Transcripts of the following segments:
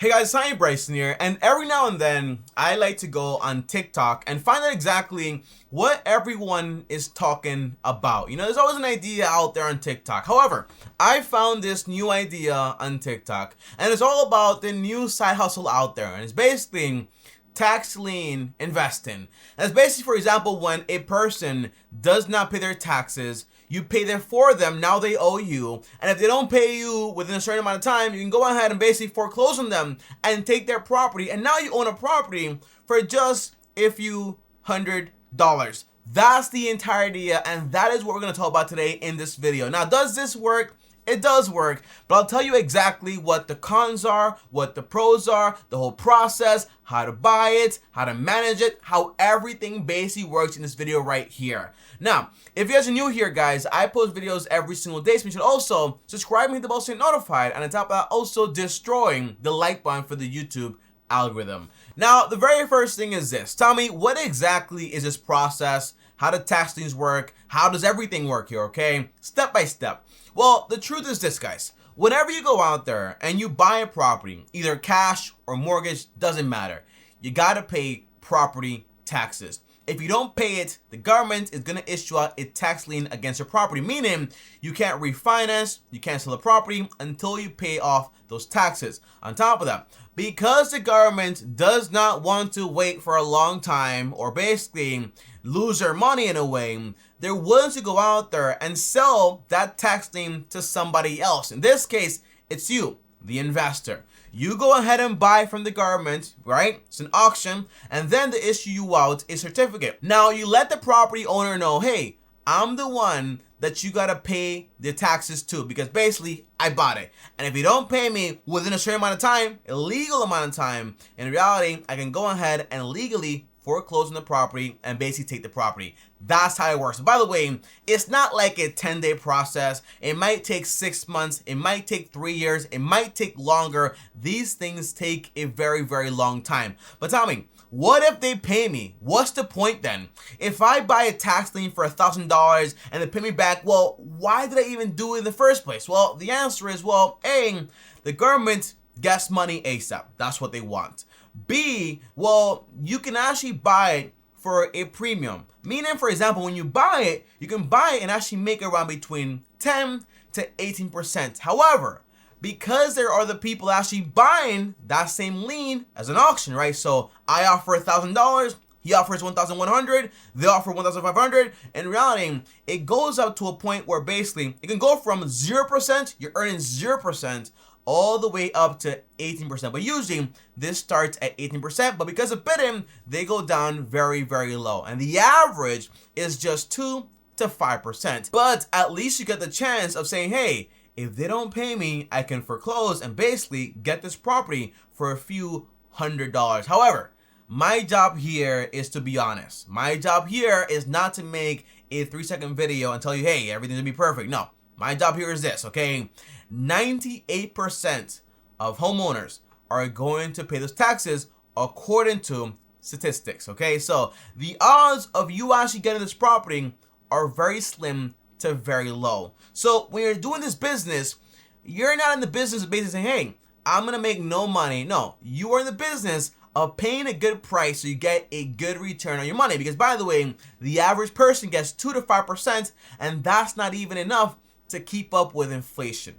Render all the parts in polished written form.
Hey guys, TommyBryson here, and every now and then I like to go on TikTok and find out exactly what everyone is talking about. You know, there's always an idea out there on TikTok. However, I found this new idea on TikTok, and it's all about the new side hustle out there, and it's basically tax lien investing. That's basically, for example, when a person does not pay their taxes, you pay them for them, now they owe you, and if they don't pay you within a certain amount of time, you can go ahead and basically foreclose on them and take their property, and now you own a property for just a few $100s. That's the entire idea, and that is what we're going to talk about today in this video. Now, does this work? It does work, but I'll tell you exactly what the cons are, what the pros are, the whole process, how to buy it, how to manage it, how everything basically works in this video right here. Now, if you guys are new here, guys, I post videos every single day, so you should also subscribe and hit the bell so you're notified, and on top of that, also destroying the like button for the YouTube algorithm. Now, the very first thing is this. Tell me, what exactly is this process? How do tax liens work? How does everything work here, okay? Step by step. Well, the truth is this, guys. Whenever you go out there and you buy a property, either cash or mortgage, doesn't matter. You gotta pay property taxes. If you don't pay it, the government is gonna issue out a tax lien against your property, meaning you can't refinance, you can't sell the property until you pay off those taxes. On top of that, because the government does not want to wait for a long time or basically lose their money in a way, they're willing to go out there and sell that tax lien to somebody else. In this case, it's you, the investor. You go ahead and buy from the government, right? It's an auction, and then they issue you out a certificate. Now, you let the property owner know, hey, I'm the one that you gotta pay the taxes to, because basically I bought it, and if you don't pay me within a certain amount of time, a legal amount of time, in reality I can go ahead and legally foreclose on the property and basically take the property. That's how it works. By the way, it's not like a 10-day process. It might take 6 months. It might take 3 years. It might take longer. These things take a very, very long time. But tell me, what if they pay me? What's the point then? If I buy a tax lien for $1,000 and they pay me back, well, why did I even do it in the first place? Well, the answer is, well, A, the government gets money ASAP. That's what they want. B, well, you can actually buy it for a premium. Meaning, for example, when you buy it, you can buy it and actually make around between 10 to 18%. However, because there are the people actually buying that same lien as an auction, right? So I offer $1,000, he offers $1,100, they offer $1,500. In reality, it goes up to a point where basically it can go from 0%, you're earning 0%, all the way up to 18%. But usually this starts at 18%, but because of bidding, they go down very, very low. And the average is just 2 to 5%. But at least you get the chance of saying, hey, if they don't pay me, I can foreclose and basically get this property for a few $100s. However, my job here is to be honest. My job here is not to make a 3-second video and tell you, hey, everything's gonna be perfect. No, my job here is this, okay? 98% of homeowners are going to pay those taxes according to statistics, okay? So the odds of you actually getting this property are very slim to very low. So when you're doing this business, you're not in the business of basically saying, hey, I'm gonna make no money. No, you are in the business of paying a good price so you get a good return on your money. Because by the way, the average person gets 2 to 5%, and that's not even enough to keep up with inflation.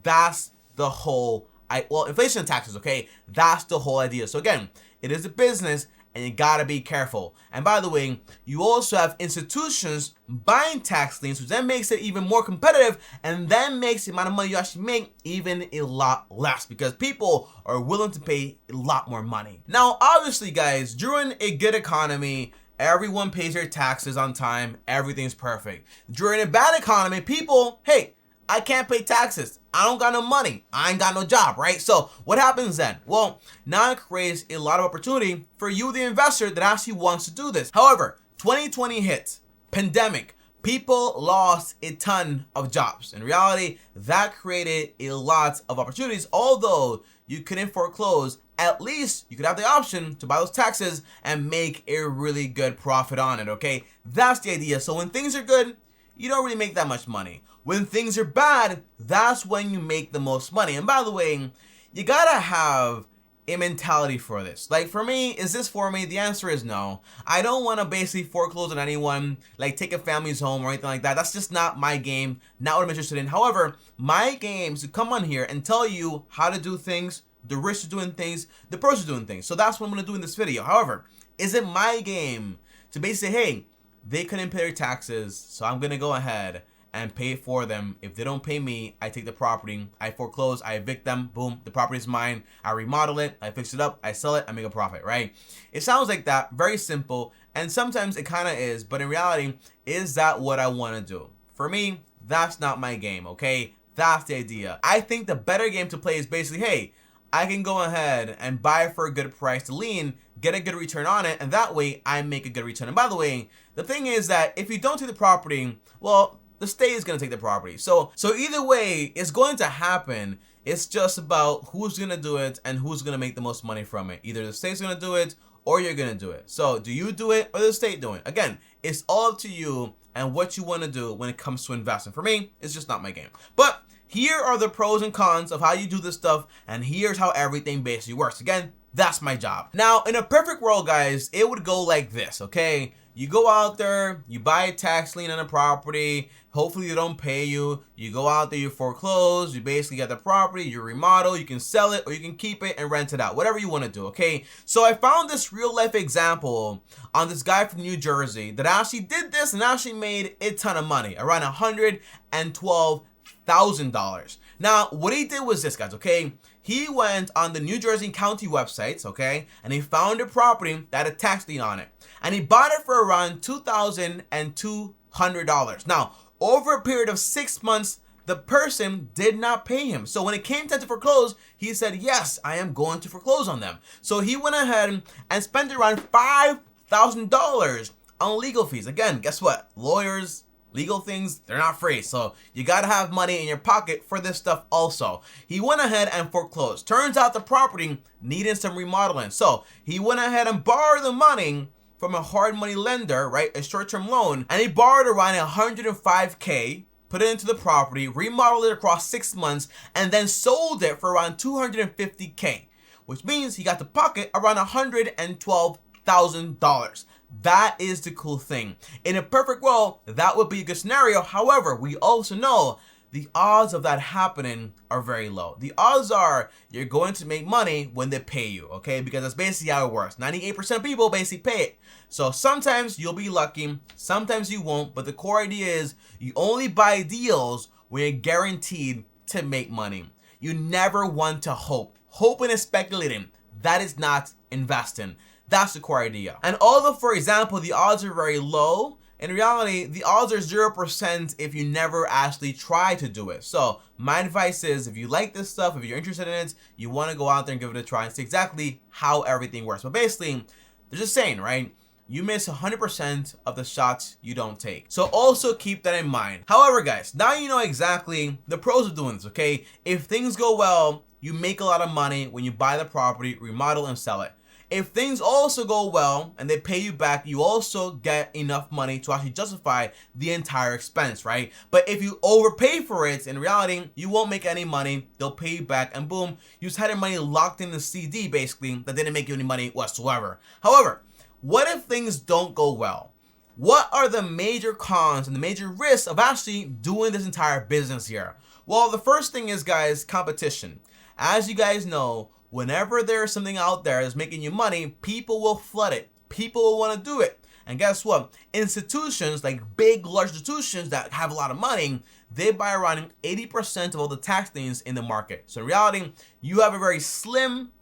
That's the whole, inflation and taxes, okay? That's the whole idea. So again, it is a business and you gotta be careful. And by the way, you also have institutions buying tax liens, which then makes it even more competitive and then makes the amount of money you actually make even a lot less because people are willing to pay a lot more money. Now, obviously, guys, during a good economy, everyone pays their taxes on time, everything's perfect. During a bad economy, people, hey, I can't pay taxes. I don't got no money. I ain't got no job, right? So what happens then? Well, now it creates a lot of opportunity for you, the investor, that actually wants to do this. However, 2020 hit, pandemic, people lost a ton of jobs. In reality, that created a lot of opportunities. Although you couldn't foreclose, at least you could have the option to buy those taxes and make a really good profit on it, okay? That's the idea. So when things are good, you don't really make that much money. When things are bad, that's when you make the most money. And by the way, you gotta have a mentality for this. Like, for me, is this for me? The answer is no. I don't want to basically foreclose on anyone, like take a family's home or anything like that. That's just not my game, not what I'm interested in. However, my game is to come on here and tell you how to do things, the risks of doing things, the pros of doing things. So that's what I'm going to do in this video. However, is it my game to basically say, hey, they couldn't pay their taxes, so I'm going to go ahead and pay it for them. If they don't pay me, I take the property, I foreclose, I evict them, boom, the property is mine, I remodel it, I fix it up, I sell it, I make a profit, right? It sounds like that, very simple, and sometimes it kind of is, but in reality, is that what I want to do? For me, that's not my game, okay? That's the idea. I think the better game to play is basically, hey, I can go ahead and buy for a good price to lien, get a good return on it, and that way I make a good return. And by the way, the thing is that if you don't take the property, well, the state is going to take the property. So either way, it's going to happen. It's just about who's going to do it and who's going to make the most money from it. Either the state's going to do it or you're going to do it. So do you do it or the state doing it? Again, it's all up to you and what you want to do when it comes to investing. For me, it's just not my game. But here are the pros and cons of how you do this stuff, and here's how everything basically works. Again, that's my job. Now, in a perfect world, guys, it would go like this, okay? You go out there, you buy a tax lien on a property, hopefully they don't pay you, you go out there, you foreclose, you basically get the property, you remodel, you can sell it, or you can keep it and rent it out, whatever you want to do, okay? So I found this real life example on this guy from New Jersey that actually did this and actually made a ton of money, around $112,000. Now, what he did was this, guys, okay? He went on the New Jersey County websites, okay? And he found a property that had a tax lien on it. And he bought it for around $2,200. Now, over a period of 6 months, the person did not pay him. So when it came time to foreclose, he said, yes, I am going to foreclose on them. So he went ahead and spent around $5,000 on legal fees. Again, guess what? Lawyers, legal things, they're not free. So you gotta have money in your pocket for this stuff also. He went ahead and foreclosed. Turns out the property needed some remodeling. So he went ahead and borrowed the money from a hard money lender, right? A short-term loan. And he borrowed around $105K, put it into the property, remodeled it across 6 months, and then sold it for around $250K, which means he got to pocket around $112,000. That is the cool thing. In a perfect world, that would be a good scenario. However, we also know the odds of that happening are very low. The odds are you're going to make money when they pay you, okay? Because that's basically how it works. 98% of people basically pay it. So sometimes you'll be lucky, sometimes you won't, but the core idea is you only buy deals when you're guaranteed to make money. You never want to hope. Hoping and speculating, that is not investing. That's the core idea. And although, for example, the odds are very low, in reality, the odds are 0% if you never actually try to do it. So my advice is, if you like this stuff, if you're interested in it, you want to go out there and give it a try and see exactly how everything works. But basically, they're just saying, right? You miss 100% of the shots you don't take. So also keep that in mind. However, guys, now you know exactly the pros of doing this, okay? If things go well, you make a lot of money when you buy the property, remodel, and sell it. If things also go well and they pay you back, you also get enough money to actually justify the entire expense, right? But if you overpay for it, in reality, you won't make any money. They'll pay you back and boom, you just had your money locked in the CD basically that didn't make you any money whatsoever. However, what if things don't go well? What are the major cons and the major risks of actually doing this entire business here? Well, the first thing is, guys, competition. As you guys know, whenever there's something out there that's making you money, people will flood it. People will want to do it. And guess what? Institutions, like big, large institutions that have a lot of money, they buy around 80% of all the tax liens in the market. So in reality, you have a very slim,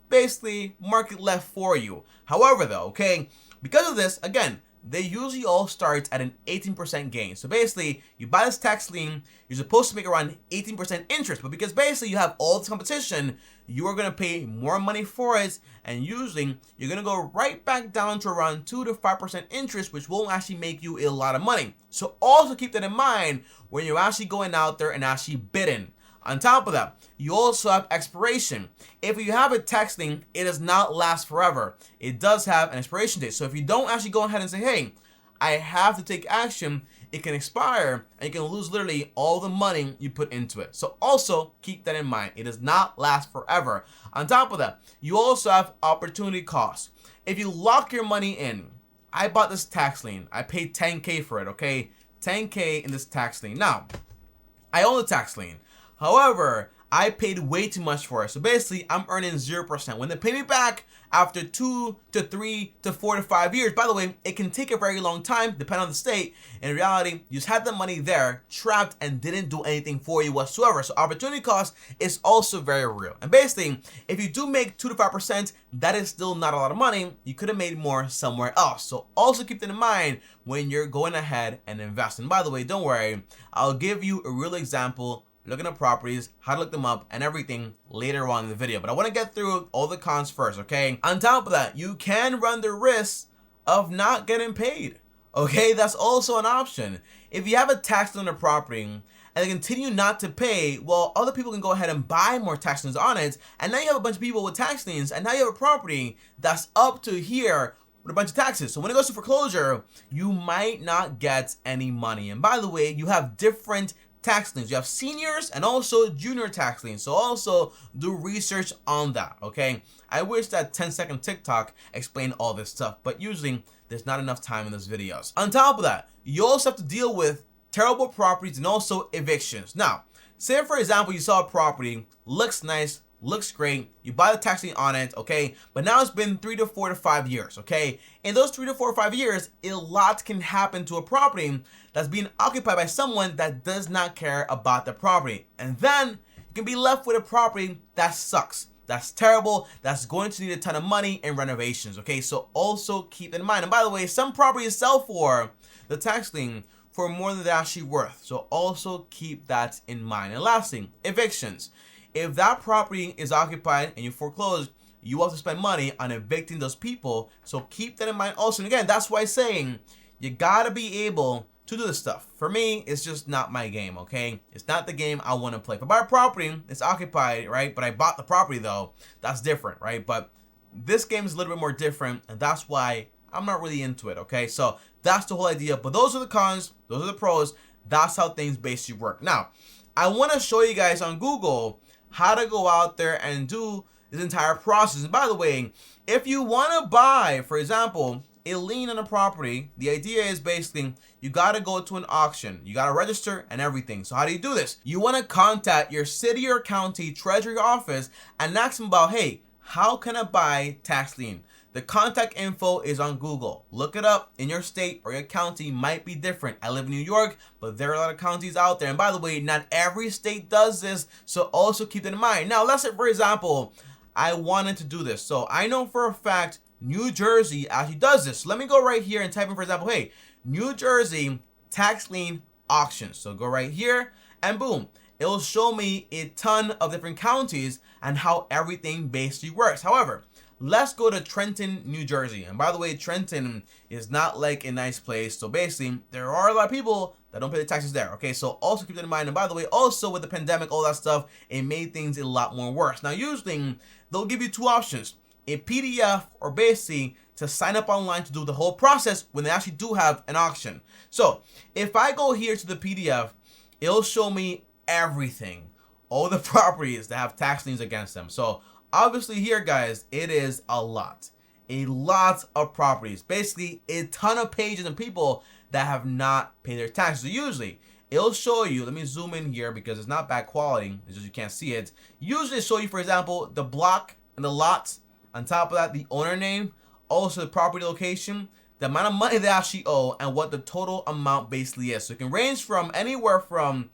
basically, market left for you. However, though, okay, because of this, again, they usually all start at an 18% gain. So basically, you buy this tax lien, you're supposed to make around 18% interest, but because basically you have all this competition, you are going to pay more money for it, and usually you're going to go right back down to around 2 to 5% interest, which won't actually make you a lot of money. So also keep that in mind when you're actually going out there and actually bidding. On top of that, you also have expiration. If you have a tax lien, it does not last forever. It does have an expiration date. So if you don't actually go ahead and say, hey, I have to take action, it can expire and you can lose literally all the money you put into it. So also keep that in mind. It does not last forever. On top of that, you also have opportunity costs. If you lock your money in, I bought this tax lien. I paid 10K for it, okay? 10K in this tax lien. Now, I own the tax lien. However, I paid way too much for it. So basically, I'm earning 0%. When they pay me back after 2 to 3 to 4 to 5 years, by the way, it can take a very long time, depending on the state. In reality, you just had the money there, trapped, and didn't do anything for you whatsoever. So opportunity cost is also very real. And basically, if you do make 2 to 5%, that is still not a lot of money. You could have made more somewhere else. So also keep that in mind when you're going ahead and investing. By the way, don't worry, I'll give you a real example looking at properties, how to look them up, and everything later on in the video. But I want to get through all the cons first, okay? On top of that, you can run the risk of not getting paid, okay? That's also an option. If you have a tax lien on a property and they continue not to pay, well, other people can go ahead and buy more tax liens on it, and now you have a bunch of people with tax liens, and now you have a property that's up to here with a bunch of taxes. So when it goes to foreclosure, you might not get any money. And by the way, you have different tax liens. You have seniors and also junior tax liens. So also do research on that, okay? I wish that 10-second TikTok explained all this stuff, but usually there's not enough time in those videos. On top of that, you also have to deal with terrible properties and also evictions. Now, say for example, you saw a property, looks nice, looks great, you buy the tax lien on it, okay? But now it's been 3 to 4 to 5 years, okay? In those 3 to 4 or 5 years, a lot can happen to a property that's being occupied by someone that does not care about the property. And then you can be left with a property that sucks, that's terrible, that's going to need a ton of money in renovations, okay? So also keep that in mind. And by the way, some properties sell for the tax lien for more than they're actually worth. So also keep that in mind. And last thing, evictions. If that property is occupied and you foreclose, you have to spend money on evicting those people. So keep that in mind also. And again, that's why I'm saying you gotta be able to do this stuff. For me, it's just not my game, okay? It's not the game I want to play. If I buy a property, it's occupied, right? But I bought the property though, that's different, right? But this game is a little bit more different, and that's why I'm not really into it, okay? So that's the whole idea. But those are the cons, those are the pros. That's how things basically work. Now, I want to show you guys on Google how to go out there and do this entire process. And by the way, if you want to buy, for example, a lien on a property, the idea is basically you got to go to an auction. You got to register and everything. So how do you do this? You want to contact your city or county treasury office and ask them about, hey, how can I buy tax lien? The contact info is on Google. Look it up. In your state or your county might be different. I live in New York, but there are a lot of counties out there. And by the way, not every state does this, so also keep that in mind. Now, let's say, for example, I wanted to do this. So I know for a fact New Jersey actually does this. So let me go right here and type in, for example, hey, New Jersey tax lien auctions. So go right here and boom. It'll show me a ton of different counties and how everything basically works. However, let's go to Trenton, New Jersey. And by the way, Trenton is not like a nice place. So basically, there are a lot of people that don't pay the taxes there. Okay, so also keep that in mind. And by the way, also with the pandemic, all that stuff, it made things a lot more worse. Now, usually, they'll give you two options. A PDF or basically to sign up online to do the whole process when they actually do have an auction. So if I go here to the PDF, it'll show me everything, all the properties that have tax liens against them. So obviously here, guys, it is a lot of properties, basically a ton of pages and people that have not paid their taxes. So usually it'll show you, let me zoom in here because it's not bad quality, it's just you can't see it. Usually show you, for example, the block and the lots. On top of that, the owner name, also the property location, the amount of money they actually owe, and what the total amount basically is. So it can range from anywhere from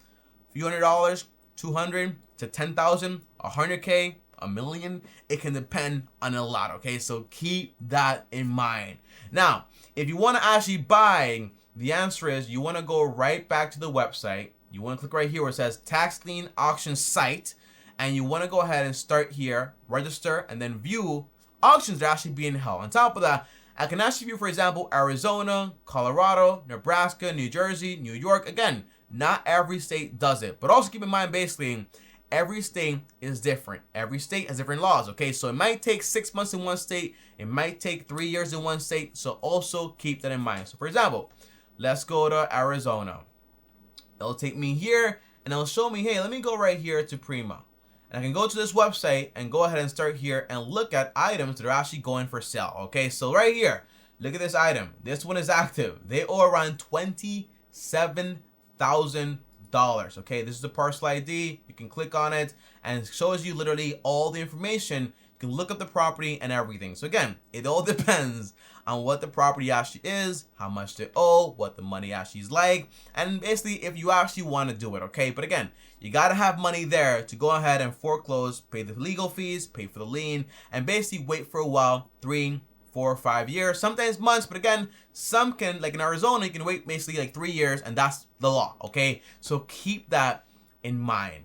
a few $100s, 200 to 10,000, 100K, a million. It can depend on a lot, okay? So keep that in mind. Now, if you want to actually buy, the answer is you want to go right back to the website. You want to click right here where it says tax lien auction site. And you want to go ahead and start here, register, and then view auctions that are actually being held. On top of that, I can actually view, for example, Arizona, Colorado, Nebraska, New Jersey, New York. Again, not every state does it. But also keep in mind, basically, every state is different. Every state has different laws, okay? So it might take 6 months in one state. It might take 3 years in one state. So also keep that in mind. So, for example, let's go to Arizona. It'll take me here and it'll show me, hey, let me go right here to Prima. And I can go to this website and go ahead and start here and look at items that are actually going for sale. Okay, so right here, look at this item. This one is active. They owe around $27,000. Okay, this is the parcel ID. You can click on it and it shows you literally all the information. You can look up the property and everything. So again, it all depends on what the property actually is, how much they owe, what the money actually is like, and basically if you actually want to do it, okay? But again, you got to have money there to go ahead and foreclose, pay the legal fees, pay for the lien, and basically wait for a while, 3, 4, 5 years, sometimes months, but again, some can, like in Arizona, you can wait basically like 3 years, and that's the law, okay? So keep that in mind.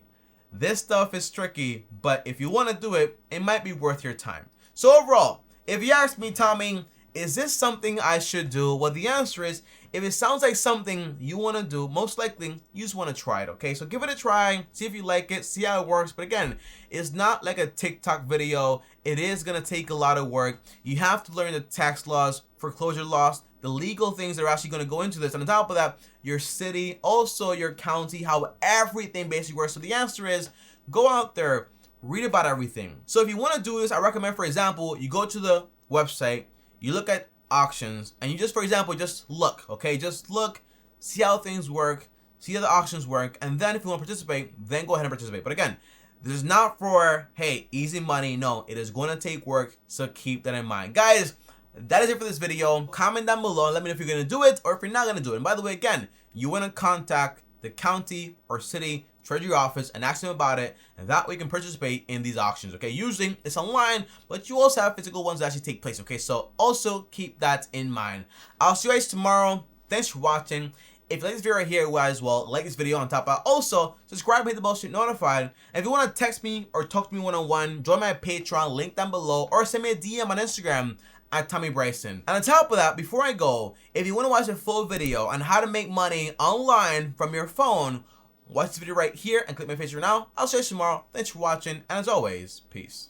This stuff is tricky, but if you want to do it, it might be worth your time. So overall, if you ask me, Tommy, is this something I should do? Well, the answer is, if it sounds like something you want to do, most likely you just want to try it, okay? So give it a try, see if you like it, see how it works. But again, it's not like a TikTok video. It is going to take a lot of work. You have to learn the tax laws, foreclosure laws, the legal things that are actually going to go into this. And on top of that, your city, also your county, how everything basically works. So the answer is, go out there, read about everything. So if you want to do this, I recommend, for example, you go to the website, you look at auctions, and you just, for example, just look, okay? Just look, see how things work, see how the auctions work, and then if you want to participate, then go ahead and participate. But again, this is not for, hey, easy money. No, it is going to take work, so keep that in mind. Guys, that is it for this video. Comment down below and let me know if you're going to do it or if you're not going to do it. And by the way, again, you want to contact the county or city treasury office and ask them about it, and that way you can participate in these auctions, okay? Usually it's online, but you also have physical ones that actually take place, okay? So also keep that in mind. I'll see you guys tomorrow. Thanks for watching. If you like this video right here, as well, like this video on top of that. Also, subscribe and hit the bell so you're notified. And if you want to text me or talk to me one-on-one, join my Patreon, link down below, or send me a DM on Instagram at TommyBryson. And on top of that, before I go, if you want to watch a full video on how to make money online from your phone, watch this video right here and click my face right now. I'll see you tomorrow. Thanks for watching, and as always, peace.